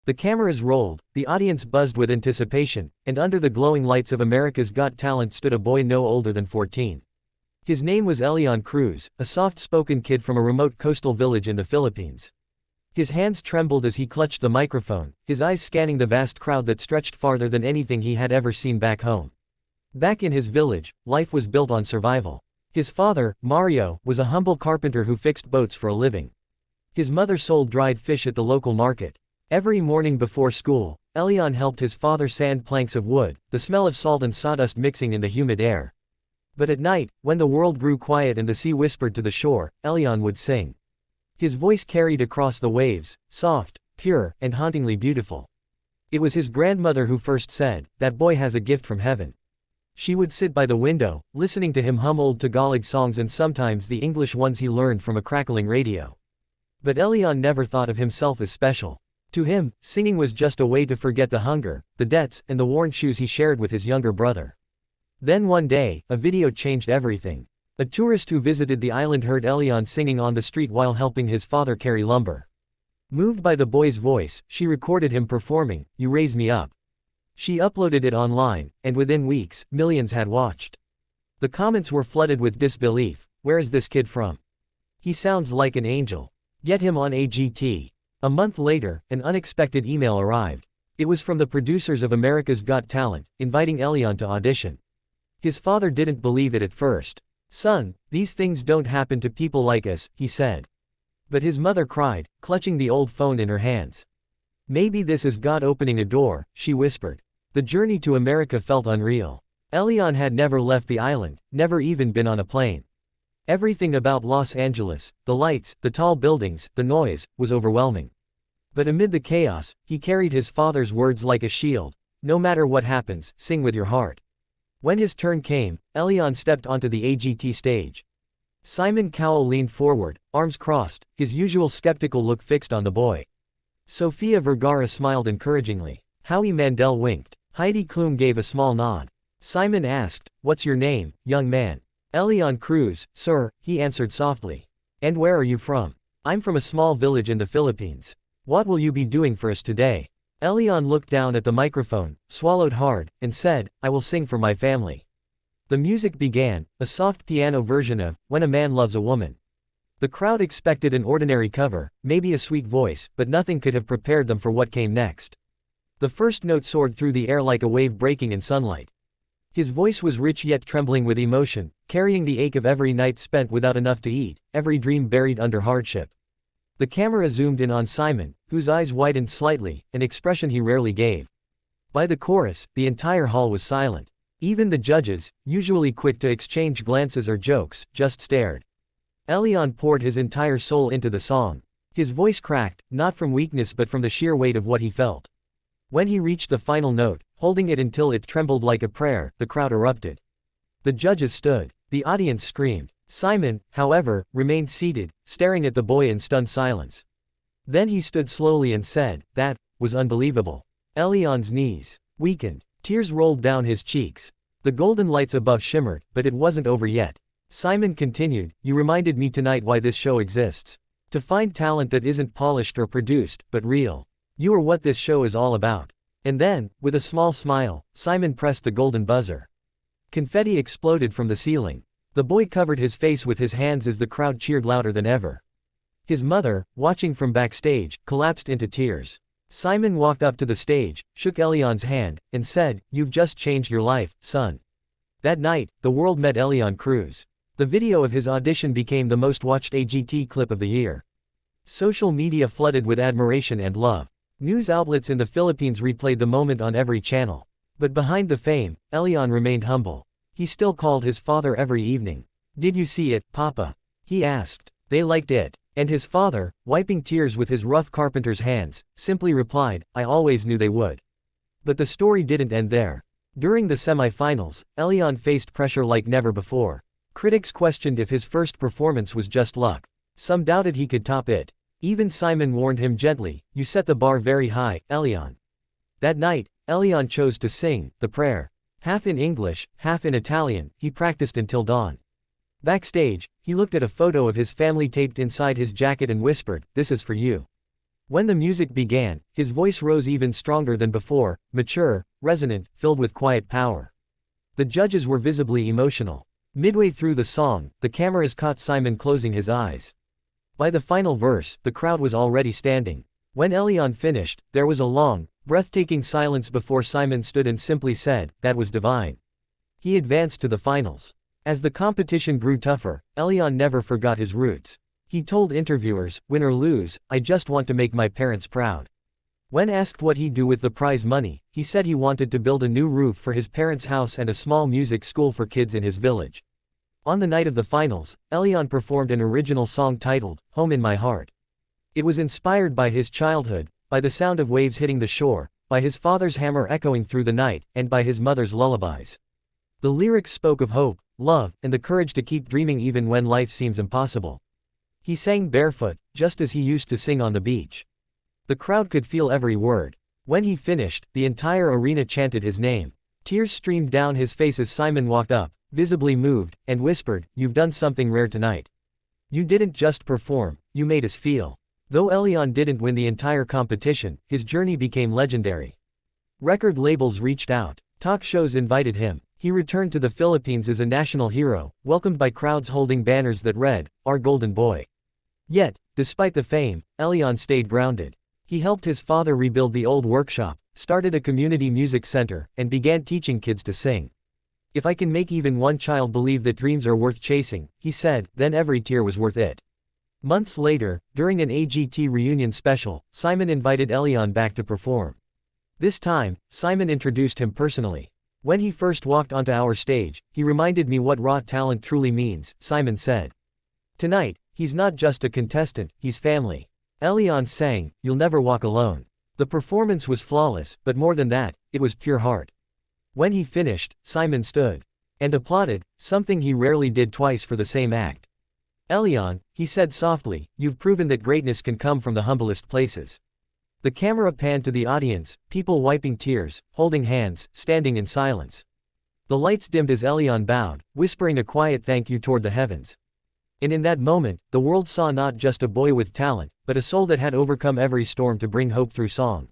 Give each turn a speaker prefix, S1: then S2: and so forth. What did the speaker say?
S1: The cameras rolled, the audience buzzed with anticipation, and under the glowing lights of America's Got Talent stood a boy no older than 14. His name was Elian Cruz, a soft-spoken kid from a remote coastal village in the Philippines. His hands trembled as he clutched the microphone, his eyes scanning the vast crowd that stretched farther than anything he had ever seen back home. Back in his village, life was built on survival. His father, Mario, was a humble carpenter who fixed boats for a living. His mother sold dried fish at the local market. Every morning before school, Elian helped his father sand planks of wood, the smell of salt and sawdust mixing in the humid air. But at night, when the world grew quiet and the sea whispered to the shore, Elian would sing. His voice carried across the waves, soft, pure, and hauntingly beautiful. It was his grandmother who first said, "That boy has a gift from heaven." She would sit by the window, listening to him hum old Tagalog songs and sometimes the English ones he learned from a crackling radio. But Elian never thought of himself as special. To him, singing was just a way to forget the hunger, the debts, and the worn shoes he shared with his younger brother. Then one day, a video changed everything. A tourist who visited the island heard Elian singing on the street while helping his father carry lumber. Moved by the boy's voice, she recorded him performing, "You Raise Me Up." She uploaded it online, and within weeks, millions had watched. The comments were flooded with disbelief. "Where is this kid from? He sounds like an angel. Get him on AGT." A month later, an unexpected email arrived. It was from the producers of America's Got Talent, inviting Elian to audition. His father didn't believe it at first. "Son, these things don't happen to people like us," he said. But his mother cried, clutching the old phone in her hands. "Maybe this is God opening a door," she whispered. The journey to America felt unreal. Elian had never left the island, never even been on a plane. Everything about Los Angeles, the lights, the tall buildings, the noise, was overwhelming. But amid the chaos, he carried his father's words like a shield. "No matter what happens, sing with your heart." When his turn came, Elian stepped onto the AGT stage. Simon Cowell leaned forward, arms crossed, his usual skeptical look fixed on the boy. Sofia Vergara smiled encouragingly. Howie Mandel winked. Heidi Klum gave a small nod. Simon asked, "What's your name, young man?" "Elian Cruz, sir," he answered softly. "And where are you from?" "I'm from a small village in the Philippines." "What will you be doing for us today?" Elian looked down at the microphone, swallowed hard, and said, "I will sing for my family." The music began, a soft piano version of "When a Man Loves a Woman." The crowd expected an ordinary cover, maybe a sweet voice, but nothing could have prepared them for what came next. The first note soared through the air like a wave breaking in sunlight. His voice was rich yet trembling with emotion, carrying the ache of every night spent without enough to eat, every dream buried under hardship. The camera zoomed in on Simon, whose eyes widened slightly, an expression he rarely gave. By the chorus, the entire hall was silent. Even the judges, usually quick to exchange glances or jokes, just stared. Elian poured his entire soul into the song. His voice cracked, not from weakness but from the sheer weight of what he felt. When he reached the final note, holding it until it trembled like a prayer, the crowd erupted. The judges stood. The audience screamed. Simon, however, remained seated, staring at the boy in stunned silence. Then he stood slowly and said, "That was unbelievable." Elian's knees weakened. Tears rolled down his cheeks. The golden lights above shimmered, but it wasn't over yet. Simon continued, "You reminded me tonight why this show exists. To find talent that isn't polished or produced, but real. You are what this show is all about." And then, with a small smile, Simon pressed the golden buzzer. Confetti exploded from the ceiling. The boy covered his face with his hands as the crowd cheered louder than ever. His mother, watching from backstage, collapsed into tears. Simon walked up to the stage, shook Elian's hand, and said, "You've just changed your life, son." That night, the world met Elian Cruz. The video of his audition became the most watched AGT clip of the year. Social media flooded with admiration and love. News outlets in the Philippines replayed the moment on every channel. But behind the fame, Elian remained humble. He still called his father every evening. "Did you see it, Papa?" he asked. "They liked it." And his father, wiping tears with his rough carpenter's hands, simply replied, "I always knew they would." But the story didn't end there. During the semi-finals, Elian faced pressure like never before. Critics questioned if his first performance was just luck. Some doubted he could top it. Even Simon warned him gently, "You set the bar very high, Elian." That night, Elian chose to sing the prayer. Half in English, half in Italian, he practiced until dawn. Backstage, he looked at a photo of his family taped inside his jacket and whispered, "This is for you." When the music began, his voice rose even stronger than before, mature, resonant, filled with quiet power. The judges were visibly emotional. Midway through the song, the cameras caught Simon closing his eyes. By the final verse, the crowd was already standing. When Elian finished, there was a long, breathtaking silence before Simon stood and simply said, "That was divine." He advanced to the finals. As the competition grew tougher, Elian never forgot his roots. He told interviewers, "Win or lose, I just want to make my parents proud." When asked what he'd do with the prize money, he said he wanted to build a new roof for his parents' house and a small music school for kids in his village. On the night of the finals, Elian performed an original song titled, "Home in My Heart." It was inspired by his childhood, by the sound of waves hitting the shore, by his father's hammer echoing through the night, and by his mother's lullabies. The lyrics spoke of hope, love, and the courage to keep dreaming even when life seems impossible. He sang barefoot, just as he used to sing on the beach. The crowd could feel every word. When he finished, the entire arena chanted his name. Tears streamed down his face as Simon walked up, visibly moved, and whispered, "You've done something rare tonight. You didn't just perform, you made us feel." Though Elian didn't win the entire competition, his journey became legendary. Record labels reached out. Talk shows invited him. He returned to the Philippines as a national hero, welcomed by crowds holding banners that read, "Our Golden Boy." Yet, despite the fame, Elian stayed grounded. He helped his father rebuild the old workshop, started a community music center, and began teaching kids to sing. "If I can make even one child believe that dreams are worth chasing," he said, "then every tear was worth it." Months later, during an AGT reunion special, Simon invited Elian back to perform. This time, Simon introduced him personally. "When he first walked onto our stage, he reminded me what raw talent truly means," Simon said. "Tonight, he's not just a contestant, he's family." Elian sang, "You'll Never Walk Alone." The performance was flawless, but more than that, it was pure heart. When he finished, Simon stood and applauded, something he rarely did twice for the same act. "Elian," he said softly, "you've proven that greatness can come from the humblest places." The camera panned to the audience, people wiping tears, holding hands, standing in silence. The lights dimmed as Elian bowed, whispering a quiet thank you toward the heavens. And in that moment, the world saw not just a boy with talent, but a soul that had overcome every storm to bring hope through song.